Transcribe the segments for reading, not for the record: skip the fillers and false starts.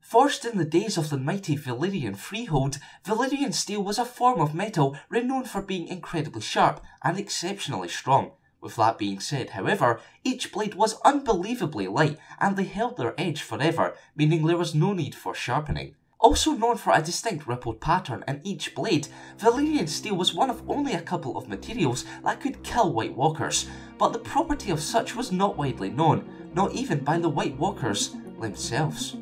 Forged in the days of the mighty Valyrian Freehold, Valyrian steel was a form of metal renowned for being incredibly sharp and exceptionally strong. With that being said, however, each blade was unbelievably light and they held their edge forever, meaning there was no need for sharpening. Also known for a distinct rippled pattern in each blade, Valyrian steel was one of only a couple of materials that could kill White Walkers, but the property of such was not widely known, not even by the White Walkers themselves.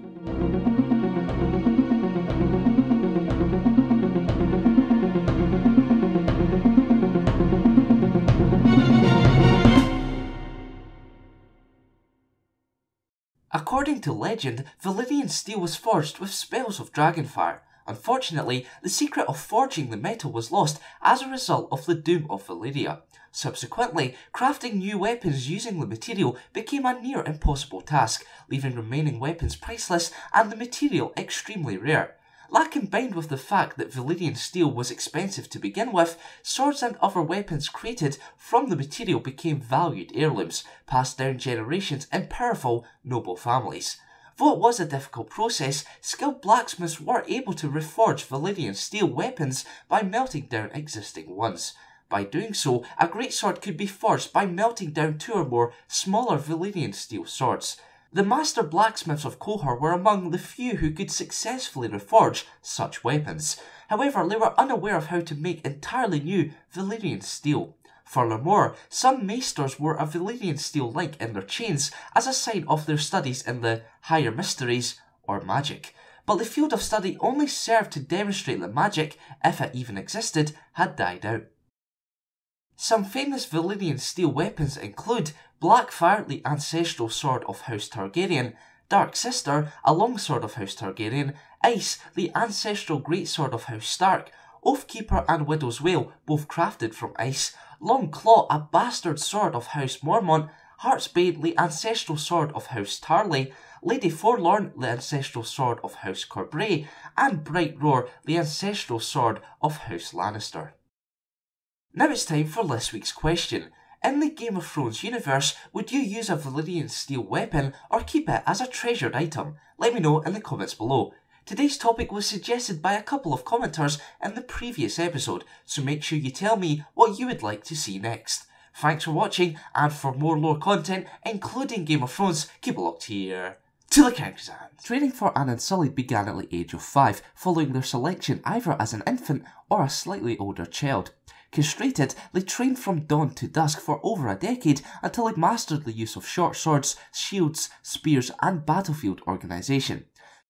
According to legend, Valyrian steel was forged with spells of dragonfire. Unfortunately, the secret of forging the metal was lost as a result of the doom of Valyria. Subsequently, crafting new weapons using the material became a near impossible task, leaving remaining weapons priceless and the material extremely rare. That combined with the fact that Valyrian steel was expensive to begin with, swords and other weapons created from the material became valued heirlooms, passed down generations in powerful, noble families. Though it was a difficult process, skilled blacksmiths were able to reforge Valyrian steel weapons by melting down existing ones. By doing so, a greatsword could be forged by melting down 2 or more smaller Valyrian steel swords. The master blacksmiths of Qohor were among the few who could successfully reforge such weapons. However, they were unaware of how to make entirely new Valyrian steel. Furthermore, some maesters wore a Valyrian steel link in their chains as a sign of their studies in the higher mysteries or magic. But the field of study only served to demonstrate that magic, if it even existed, had died out. Some famous Valyrian steel weapons include Blackfire, the ancestral sword of House Targaryen, Dark Sister, a longsword of House Targaryen, Ice, the ancestral greatsword of House Stark, Oathkeeper and Widow's Wail, both crafted from ice, Long Claw, a bastard sword of House Mormont, Heartsbane, the ancestral sword of House Tarly, Lady Forlorn, the ancestral sword of House Corbray, and Bright Roar, the ancestral sword of House Lannister. Now it's time for this week's question. In the Game of Thrones universe, would you use a Valyrian steel weapon or keep it as a treasured item? Let me know in the comments below. Today's topic was suggested by a couple of commenters in the previous episode, so make sure you tell me what you would like to see next. Thanks for watching, and for more lore content, including Game of Thrones, keep it locked here to the character's hand. Training for an Unsullied began at the age of 5, following their selection either as an infant or a slightly older child. Castrated, they trained from dawn to dusk for over a decade until they mastered the use of short swords, shields, spears and battlefield organisation.